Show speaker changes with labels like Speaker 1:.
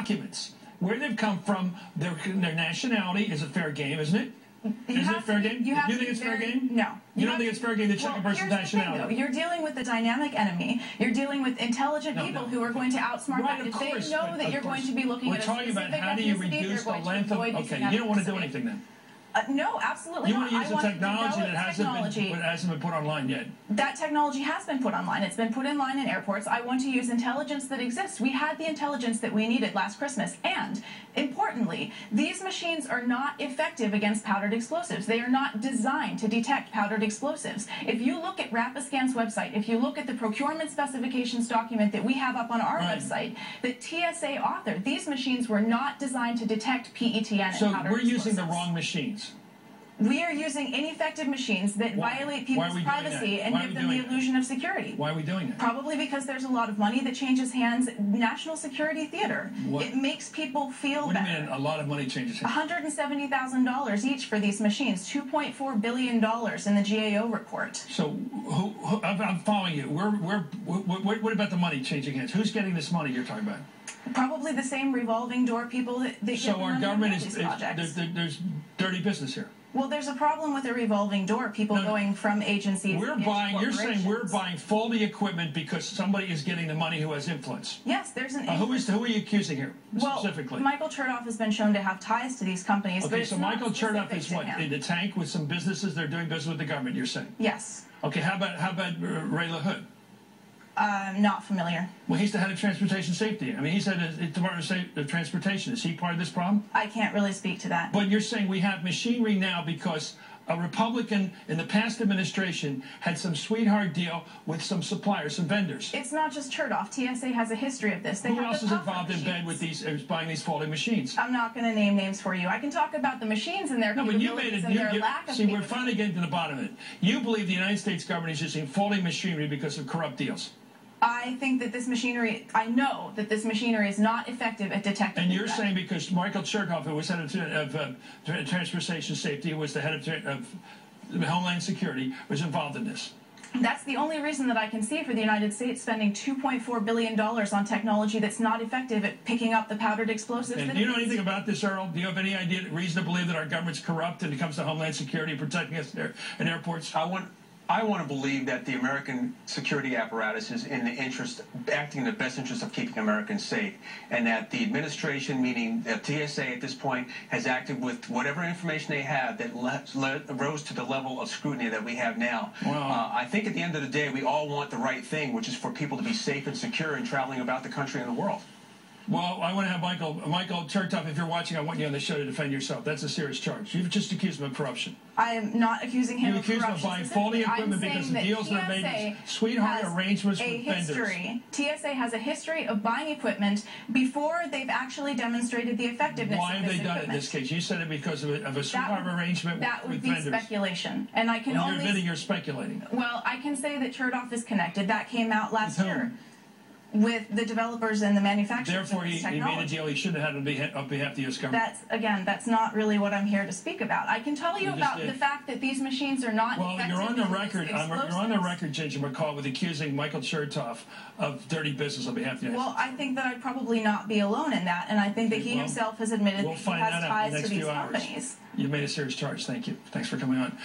Speaker 1: documents, where they've come from, their nationality. Is it fair game, isn't it? Is it fair game? You think it's fair game?
Speaker 2: No.
Speaker 1: You don't think it's fair game to check a person's nationality?
Speaker 2: You're dealing with a dynamic enemy. You're dealing with intelligent people who are going to outsmart
Speaker 1: right,
Speaker 2: that. If
Speaker 1: course,
Speaker 2: they know that you're going to be looking at a specific
Speaker 1: We're talking about how do you reduce the length of... Okay, you don't want to do anything then?
Speaker 2: No, absolutely
Speaker 1: not. You want to use the technology that hasn't been put online yet.
Speaker 2: That technology has been put online. It's been put online in airports. I want to use intelligence that exists. We had the intelligence that we needed last Christmas. And, importantly, these machines are not effective against powdered explosives. They are not designed to detect powdered explosives. If you look at Rapiscan's website, if you look at the procurement specifications document that we have up on our website, that TSA authored, these machines were not designed to detect PETN and powdered explosives.
Speaker 1: So we're using the wrong machines.
Speaker 2: We are using ineffective machines that violate people's privacy and give them the illusion of security.
Speaker 1: Why are we doing that?
Speaker 2: Probably because there's a lot of money that changes hands. National Security Theater.
Speaker 1: What?
Speaker 2: It makes people feel
Speaker 1: What do
Speaker 2: better.
Speaker 1: you mean a lot of money changes hands?
Speaker 2: $170,000 each for these machines. $2.4 billion in the GAO report.
Speaker 1: So I'm following you. What about the money changing hands? Who's getting this money you're talking about?
Speaker 2: Probably the same revolving door people that get the money on these projects.
Speaker 1: There's dirty business here.
Speaker 2: Well, there's a problem with a revolving door. People going from agencies.
Speaker 1: You're saying we're buying faulty equipment because somebody is getting the money who has influence.
Speaker 2: Yes, there's an.
Speaker 1: Who are you accusing here specifically?
Speaker 2: Well, Michael Chertoff has been shown to have ties to these companies.
Speaker 1: Okay,
Speaker 2: but
Speaker 1: so Michael Chertoff is what, in the tank with some businesses? They're doing business with the government. You're saying?
Speaker 2: Yes.
Speaker 1: Okay, how about Ray LaHood?
Speaker 2: Not familiar.
Speaker 1: Well, he's the head of transportation safety. I mean, he's head of the Department of Transportation. Is he part of this problem?
Speaker 2: I can't really speak to that.
Speaker 1: But you're saying we have machinery now because a Republican in the past administration had some sweetheart deal with some suppliers, some vendors.
Speaker 2: It's not just Chertoff. TSA has a history of this.
Speaker 1: Who else is involved in bed with these, buying these faulty machines?
Speaker 2: I'm not going to name names for you. I can talk about the machines and their capabilities and their lack of
Speaker 1: See, we're finally getting to the bottom of it. You believe the United States government is using faulty machinery because of corrupt deals.
Speaker 2: I think that this machinery, I know that this machinery is not effective at detecting.
Speaker 1: And you're saying because Michael Chertoff, who was head of Transportation Safety, who was the head of Homeland Security, was involved in this.
Speaker 2: That's the only reason that I can see for the United States spending $2.4 billion on technology that's not effective at picking up the powdered explosives.
Speaker 1: And do you know anything about this, Earl? Do you have any reason to believe that our government's corrupt when it comes to Homeland Security and protecting us in airports?
Speaker 3: I want to believe that the American security apparatus is acting in the best interest of keeping Americans safe, and that the administration, meaning the TSA at this point, has acted with whatever information they have that rose to the level of scrutiny that we have now.
Speaker 1: Wow.
Speaker 3: I think at the end of the day, we all want the right thing, which is for people to be safe and secure and traveling about the country and the world.
Speaker 1: Well, I want to have Michael Chertoff, if you're watching, I want you on the show to defend yourself. That's a serious charge. You've just accused him of corruption.
Speaker 2: I am not accusing him of corruption.
Speaker 1: You accused him of buying faulty equipment because the deals were made sweetheart arrangements with vendors.
Speaker 2: TSA has a history of buying equipment before they've actually demonstrated the effectiveness of this equipment.
Speaker 1: Why have they done it in this case? You said it because of a sweetheart arrangement with vendors.
Speaker 2: That would be speculation. And I can
Speaker 1: only... You're admitting you're speculating.
Speaker 2: Well, I can say that Chertoff is connected. That came out last year. With the developers and the manufacturers.
Speaker 1: Therefore, he made a deal he shouldn't have had on behalf of the U.S. government.
Speaker 2: That's not really what I'm here to speak about. I can tell you about the fact that these machines are not effective.
Speaker 1: Well, you're on the record. You're on the record, Ginger McCall, with accusing Michael Chertoff of dirty business on behalf of the United States.
Speaker 2: Well, I think that I'd probably not be alone in that, and I think that he himself has admitted that he has ties to these companies.
Speaker 1: You made a serious charge. Thank you. Thanks for coming on.